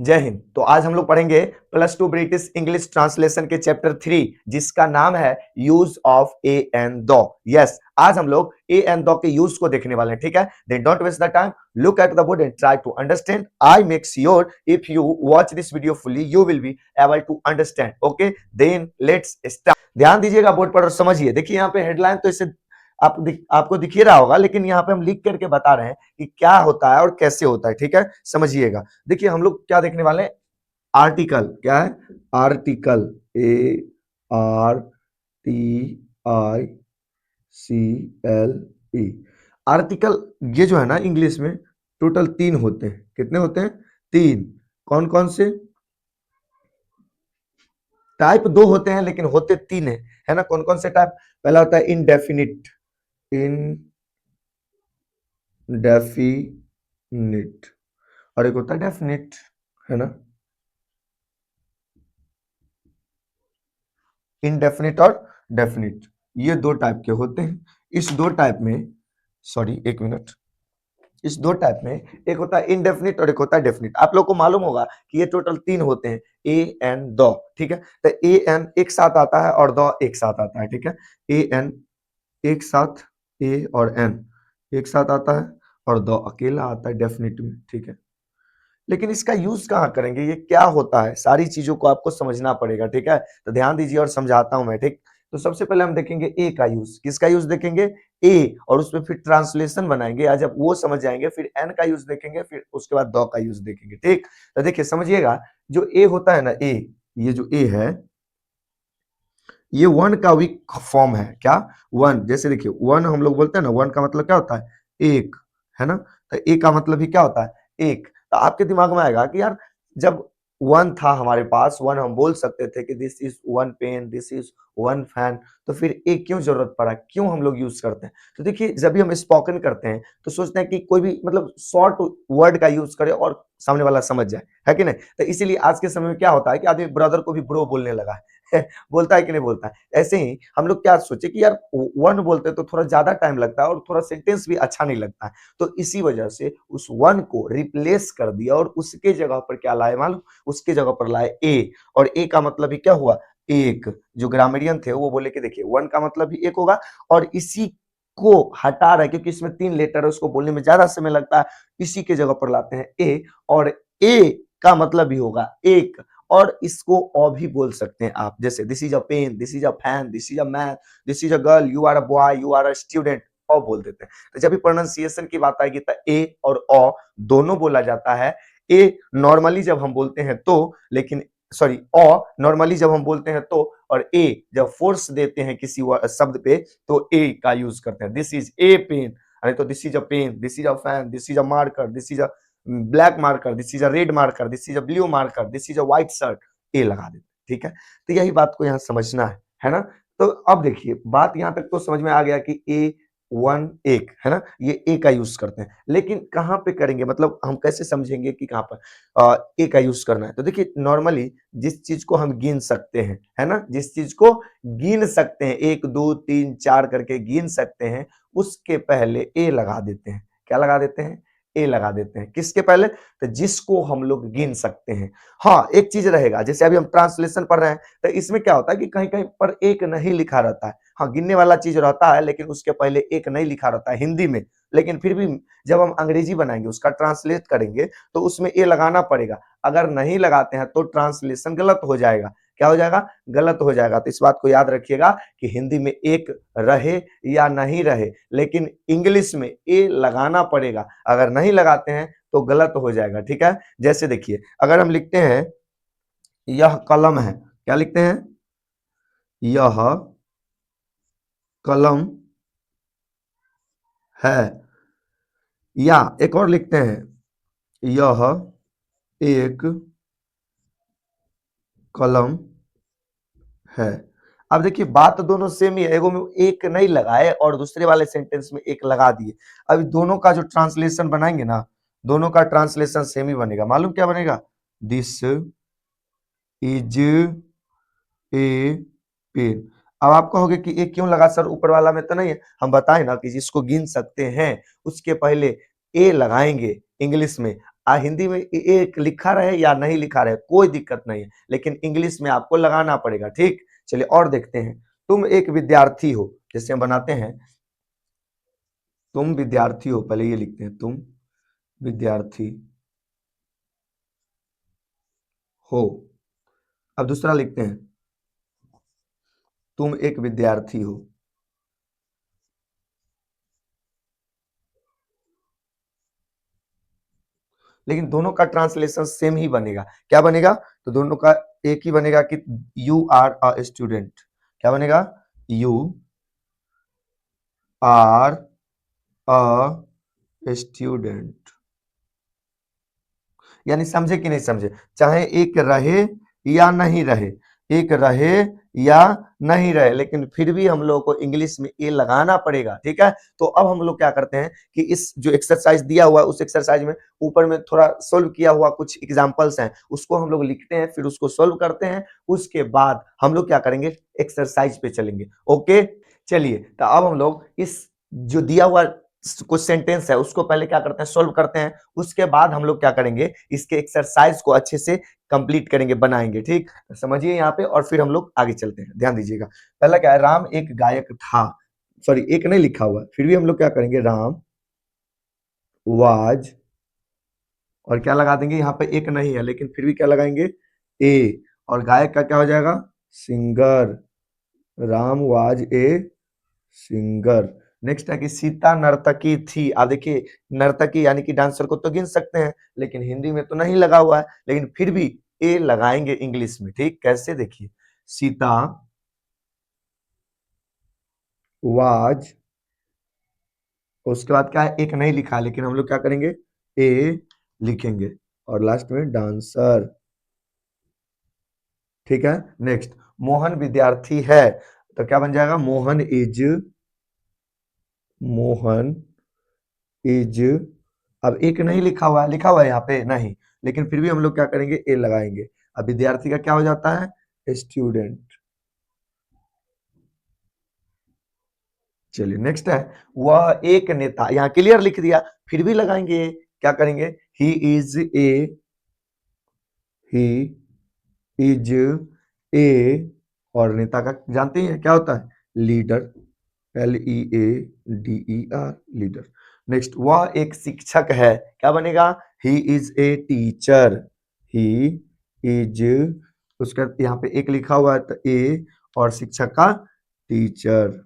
जय हिंद। तो आज हम लोग पढ़ेंगे +2 ब्रिटिश इंग्लिश ट्रांसलेशन के चैप्टर 3 जिसका नाम है use of a and the. Yes, आज हम लोग ए एंड द के यूज को देखने वाले हैं। ठीक है, then don't waste the time, look at the board and try to understand. I make sure if you watch this video fully you will be able to understand. Okay, then let's start. ध्यान दीजिएगा board पर और समझिए। देखिए यहाँ पे headline तो इसे आपको दिख ही रहा होगा, लेकिन यहाँ पे हम लिख करके बता रहे हैं कि क्या होता है और कैसे होता है। ठीक है, समझिएगा। देखिए हम लोग क्या देखने वाले हैं, आर्टिकल। क्या है? Article, ARTICLE। आर्टिकल ये जो है ना इंग्लिश में टोटल 3 होते हैं। कितने होते हैं? 3। कौन कौन से? टाइप 2 होते हैं लेकिन होते 3 है ना। कौन कौन से टाइप? पहला होता है इनडेफिनिट, इनडेफिनिट, और एक होता है डेफिनिट, है ना। इनडेफिनिट और डेफिनिट, ये 2 टाइप के होते हैं। इस 2 टाइप में, सॉरी एक मिनट, इस 2 टाइप में एक होता है इनडेफिनिट और एक होता है डेफिनिट। आप लोग को मालूम होगा कि ये टोटल 3 होते हैं, ए एंड द। ठीक है, तो ए एंड एक साथ आता है और द एक साथ आता है। ठीक है, ए एंड एक साथ, ए और एन एक साथ आता है और द अकेला आता है डेफिनिट में। ठीक है, लेकिन इसका यूज कहाँ करेंगे, ये क्या होता है, सारी चीजों को आपको समझना पड़ेगा। ठीक है, तो ध्यान दीजिए और समझाता हूं मैं। ठीक, तो सबसे पहले हम देखेंगे ए का यूज। किसका यूज देखेंगे? ए, और उसमें फिर ट्रांसलेशन बनाएंगे। आज जब वो समझ जाएंगे फिर एन का यूज देखेंगे, फिर उसके बाद द का यूज देखेंगे। ठीक, तो देखिए समझिएगा, जो ए होता है ना, ए, ये जो ए है ये वन का वीक फॉर्म है। क्या? वन। जैसे देखिए वन हम लोग बोलते हैं ना, वन का मतलब क्या होता है? एक, है ना। तो ए का मतलब ही क्या होता है? एक। तो आपके दिमाग में आएगा कि यार जब वन था हमारे पास, वन हम बोल सकते थे कि this is one pen, this is one fan, तो फिर ए क्यों जरूरत पड़ा, क्यों हम लोग यूज करते हैं? तो देखिए जब भी हम स्पोकन करते हैं तो सोचते हैं कि कोई भी मतलब शॉर्ट वर्ड का यूज करें और सामने वाला समझ जाए, है कि नहीं। तो इसीलिए आज के समय में क्या होता है कि आदमी ब्रदर को भी ब्रो बोलने लगा है बोलता है कि नहीं बोलता है? ऐसे ही हम लोग क्या सोचे कि यार वन बोलते तो थोड़ा ज्यादा टाइम लगता है और थोड़ा सेंटेंस भी अच्छा नहीं लगता है, तो इसी वजह से उस वन को रिप्लेस कर दिया और उसके जगह पर क्या लाए मालूम? उसके जगह पर लाए ए, और ए का मतलब ही क्या हुआ? एक। जो ग्रामरियन थे वो बोले कि देखिए वन का मतलब ही एक होगा, और इसी को हटा रहा है क्योंकि इसमें 3 लेटर है, उसको बोलने में ज्यादा समय लगता है, इसी के जगह पर लाते हैं ए, और ए का मतलब भी होगा एक। और इसको और भी बोल सकते हैं आप, जैसे this is a pen, this is a fan, this is a man, this is a girl, you are a boy, you are a student, और बोल देते हैं। तो जब भी प्रोनाउंसिएशन की बात आएगी तो ए और अ दोनों बोला जाता है। ए नॉर्मली जब हम बोलते हैं तो, लेकिन सॉरी अ नॉर्मली जब हम बोलते हैं तो, और ए जब फोर्स देते हैं किसी शब्द पे तो ए का यूज करते हैं। दिस इज ए पेन, अरे तो this is a pen, this is a fan, this is a marker, this is a black marker, this is a red marker, this is a blue marker, this is a white shirt, a लगा देते। ठीक है, तो यही बात को यहाँ समझना है ना। तो अब देखिए बात यहाँ तक तो समझ में आ गया कि ए वन एक, है ना, ये ए का यूज करते हैं, लेकिन कहाँ पे करेंगे, मतलब हम कैसे समझेंगे कि कहाँ पर ए का यूज करना है? तो देखिए नॉर्मली जिस चीज को हम गिन सकते हैं, है ना, जिस चीज को गिन सकते हैं, 1 2 3 4 करके गिन सकते हैं, उसके पहले ए लगा देते हैं। क्या लगा देते हैं? ए लगा देते हैं। किसके पहले? तो जिसको हम लोग गिन सकते हैं। हाँ, एक चीज रहेगा, जैसे अभी हम ट्रांसलेशन पढ़ रहे हैं तो इसमें क्या होता है कि कहीं कहीं पर एक नहीं लिखा रहता है। हाँ, गिनने वाला चीज रहता है लेकिन उसके पहले एक नहीं लिखा रहता है हिंदी में, लेकिन फिर भी जब हम अंग्रेजी बनाएंगे, उसका ट्रांसलेट करेंगे तो उसमें ए लगाना पड़ेगा। अगर नहीं लगाते हैं तो ट्रांसलेशन गलत हो जाएगा। क्या हो जाएगा? गलत हो जाएगा। तो इस बात को याद रखिएगा कि हिंदी में एक रहे या नहीं रहे, लेकिन इंग्लिश में ए लगाना पड़ेगा। अगर नहीं लगाते हैं तो गलत हो जाएगा। ठीक है, जैसे देखिए अगर हम लिखते हैं यह कलम है, क्या लिखते हैं? यह कलम है, या एक और लिखते हैं यह एक कलम है। अब देखिए बात तो दोनों सेम ही है, एगो में एक नहीं लगाए और दूसरे वाले सेंटेंस में एक लगा दिए। अभी दोनों का जो ट्रांसलेशन बनाएंगे ना, दोनों का ट्रांसलेशन सेम ही बनेगा। मालूम क्या बनेगा? This is a pen. अब आप कहोगे कि ये क्यों लगा सर, ऊपर वाला में तो नहीं है? हम बताएं ना कि जिसको गिन सकते हैं उसके पहले ए लगाएंगे इंग्लिश में, हिंदी में एक लिखा रहे या नहीं लिखा रहे कोई दिक्कत नहीं है, लेकिन इंग्लिश में आपको लगाना पड़ेगा। ठीक, चलिए और देखते हैं। तुम एक विद्यार्थी हो, जैसे हम बनाते हैं तुम विद्यार्थी हो, पहले ये लिखते हैं तुम विद्यार्थी हो। अब दूसरा लिखते हैं तुम एक विद्यार्थी हो। लेकिन दोनों का ट्रांसलेशन सेम ही बनेगा। क्या बनेगा? तो दोनों का एक ही बनेगा कि यू आर अ स्टूडेंट। क्या बनेगा? You are a student. यानी समझे कि नहीं समझे? चाहे एक रहे या नहीं रहे, एक रहे या नहीं रहे, लेकिन फिर भी हम लोग को इंग्लिश में ए लगाना पड़ेगा। ठीक है, तो अब हम लोग क्या करते हैं कि इस जो एक्सरसाइज दिया हुआ है उस एक्सरसाइज में ऊपर में थोड़ा सोल्व किया हुआ कुछ एग्जांपल्स हैं, उसको हम लोग लिखते हैं, फिर उसको सोल्व करते हैं। उसके बाद हम लोग क्या करेंगे, एक्सरसाइज पे चलेंगे। ओके, चलिए तो अब हम लोग इस जो दिया हुआ कुछ सेंटेंस है उसको पहले क्या करते हैं, सोल्व करते हैं। उसके बाद हम लोग क्या करेंगे, इसके एक्सरसाइज को अच्छे से कंप्लीट करेंगे, बनाएंगे। ठीक, समझिए यहाँ पे, और फिर हम लोग आगे चलते हैं। ध्यान दीजिएगा, पहला क्या है, राम एक गायक था। सॉरी, एक नहीं लिखा हुआ है, फिर भी हम लोग क्या करेंगे, राम वाज, और क्या लगा देंगे, यहाँ पे एक नहीं है लेकिन फिर भी क्या लगाएंगे, ए, और गायक का क्या हो जाएगा, singer. Ram was a singer. Next है कि सीता नर्तकी थी। आप देखिए, नर्तकी यानी कि डांसर को तो गिन सकते हैं, लेकिन हिंदी में तो नहीं लगा हुआ है, लेकिन फिर भी ए लगाएंगे इंग्लिश में। ठीक, कैसे, देखिए, सीता वाज, उसके बाद क्या है, एक नहीं लिखा है, लेकिन हम लोग क्या करेंगे, ए लिखेंगे, और लास्ट में डांसर। ठीक है, नेक्स्ट, मोहन विद्यार्थी है, तो क्या बन जाएगा, मोहन इज, अब एक नहीं लिखा हुआ है, लिखा हुआ है यहाँ पे नहीं, लेकिन फिर भी हम लोग क्या करेंगे, ए लगाएंगे। अब विद्यार्थी का क्या हो जाता है, स्टूडेंट। चलिए नेक्स्ट है, वह एक नेता, यहाँ क्लियर लिख दिया, फिर भी लगाएंगे, क्या करेंगे, ही इज ए, ही इज ए, और नेता का जानते हैं क्या होता है, लीडर, LEADER, लीडर। नेक्स्ट, वह एक शिक्षक है, क्या बनेगा, ही is a teacher, he is, उसका यहाँ पे एक लिखा हुआ है तो ए, और शिक्षक का टीचर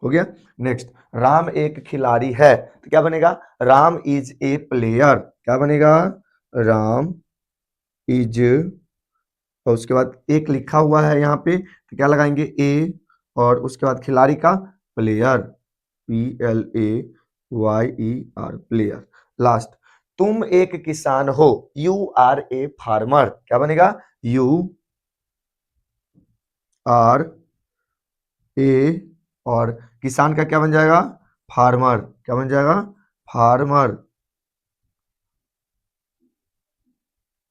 हो गया। नेक्स्ट, राम एक खिलाड़ी है, तो क्या बनेगा, राम इज ए प्लेयर। क्या बनेगा, राम इज, और उसके बाद एक लिखा हुआ है यहाँ पे तो क्या लगाएंगे, ए, और उसके बाद खिलाड़ी का प्लेयर, PLAYER, प्लेयर। लास्ट, तुम एक किसान हो, यू आर ए फार्मर। क्या बनेगा, यू आर ए, और किसान का क्या बन जाएगा, फार्मर। क्या बन जाएगा, फार्मर।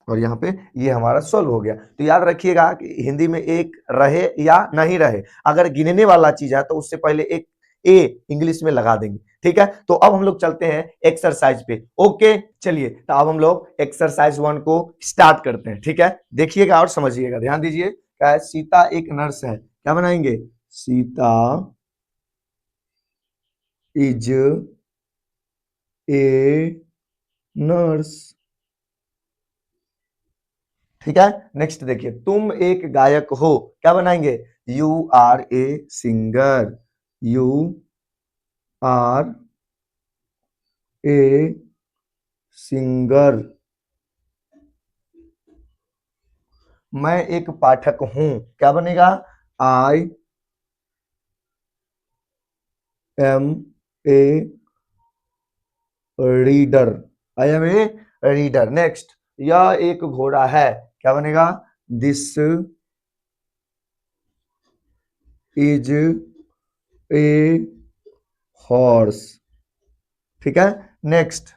और यहाँ पे ये हमारा सोल्व हो गया। तो याद रखिएगा कि हिंदी में एक रहे या नहीं रहे, अगर गिनने वाला चीज है तो उससे पहले एक ए इंग्लिश में लगा देंगे। ठीक है, तो अब हम लोग चलते हैं एक्सरसाइज पे। ओके, चलिए तो अब हम लोग एक्सरसाइज 1 को स्टार्ट करते हैं। ठीक है, देखिएगा और समझिएगा, ध्यान दीजिए। क्या है, सीता एक नर्स है। क्या बनाएंगे, सीता इज ए नर्स। ठीक है, नेक्स्ट देखिए, तुम एक गायक हो। क्या बनाएंगे, you are a singer, you are a singer. मैं एक पाठक हूं। क्या बनेगा, I am a reader, I am a reader. Next, यह एक घोड़ा है। क्या बनेगा, दिस इज ए हॉर्स। ठीक है, नेक्स्ट,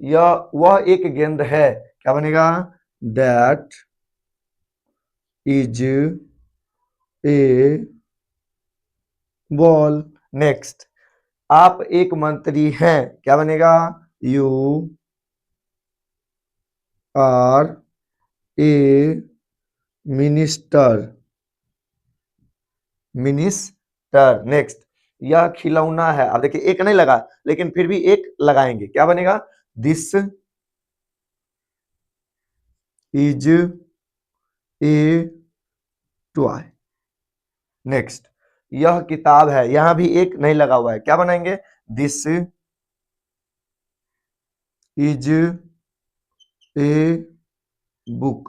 यह वह एक गेंद है। क्या बनेगा, that is a ball. Next, आप एक मंत्री हैं। क्या बनेगा, you are a minister, minister. Next, यह खिलौना है। अब देखिए एक नहीं लगा, लेकिन फिर भी एक लगाएंगे, क्या बनेगा? This is A toy. Next, यह किताब है, यहां भी एक नहीं लगा हुआ है, क्या बनाएंगे? This is a book.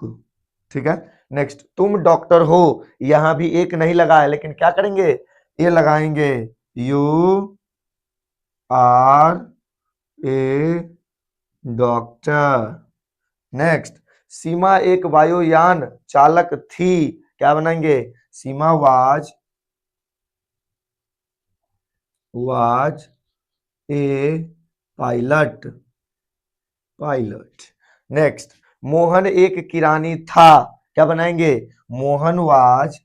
ठीक है। नेक्स्ट, तुम डॉक्टर हो, यहां भी एक नहीं लगा है, लेकिन क्या करेंगे? ये लगाएंगे, you are a doctor. Next, Seema एक वायुयान चालक थी, क्या बनाएंगे? Seema was a pilot, pilot. Next, Mohan एक किरानी था, क्या बनाएंगे? Mohan was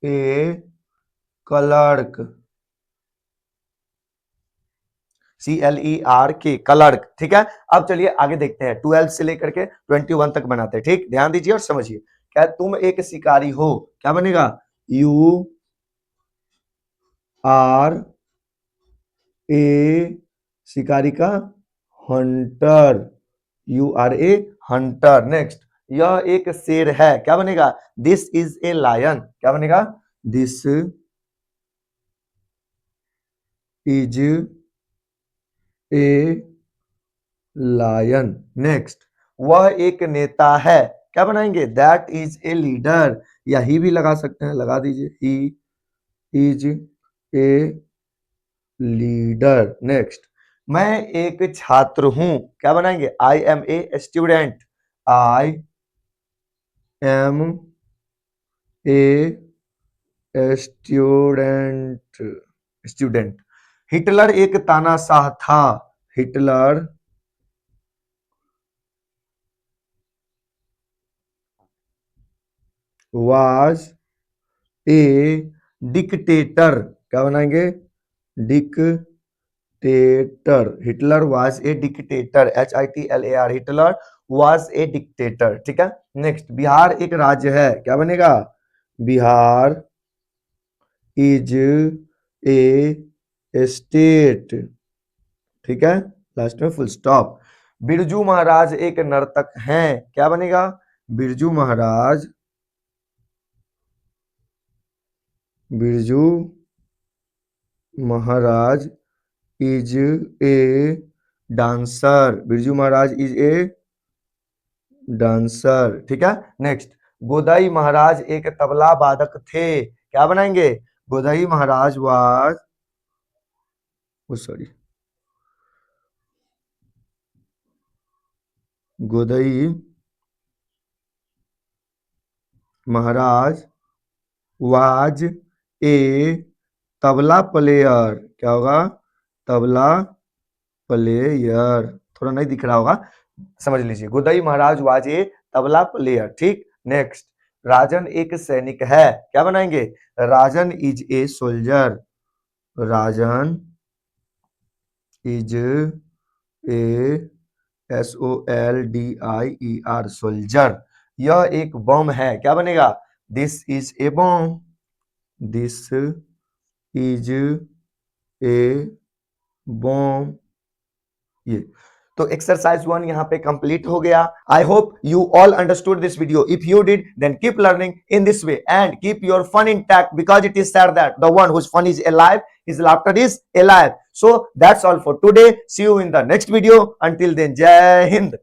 a clerk, CLERK, clerk. ठीक है। अब चलिए आगे देखते हैं, 12 से लेकर के 21 तक बनाते हैं। ठीक, ध्यान दीजिए और समझिए। क्या तुम एक शिकारी हो, क्या बनेगा? यू आर ए, शिकारी का hunter, you are a hunter. Next, यह एक शेर है, क्या बनेगा? दिस इज ए लायन, क्या बनेगा? This is a lion. Next, वह एक नेता है, क्या बनाएंगे? दैट इज ए लीडर, या ही भी लगा सकते हैं, लगा दीजिए, he is a leader. Next, मैं एक छात्र हूं, क्या बनाएंगे? I am a student, I am a student, student. Hitler एक तानाशाह था, हिटलर वाज ए डिक्टेटर, क्या बनाएंगे? Dictator, Hitler was a dictator, HITLAR, Hitler was a dictator. ठीक है। नेक्स्ट, बिहार एक राज्य है, क्या बनेगा? Bihar is a state. ठीक है, लास्ट में फुल स्टॉप। बिरजू महाराज एक नर्तक हैं, क्या बनेगा? Birju Maharaj, Birju Maharaj is a dancer, Birju Maharaj is a dancer. ठीक है। नेक्स्ट, गोदाई महाराज एक तबला वादक थे, क्या बनाएंगे? Godai Maharaj was, sorry, Godai Maharaj was a tabla player, क्या होगा? तबला प्लेयर, थोड़ा नहीं दिख रहा होगा, समझ लीजिए। Godai Maharaj was a tabla player. ठीक। नेक्स्ट, राजन एक सैनिक है, क्या बनाएंगे? राजन is a soldier, Rajan is a SOLDIER, soldier. यह एक बम है, क्या बनेगा? This is A bomb, this is ए बम। ये तो एक्सरसाइज 1 यहाँ पे कंप्लीट हो गया। I hope you all understood this video. If you did, then keep learning in this way and keep your fun intact, because it is said that the one whose fun is alive, his laughter is alive. So that's all for today. See you in the next video. Until then, Jai Hind.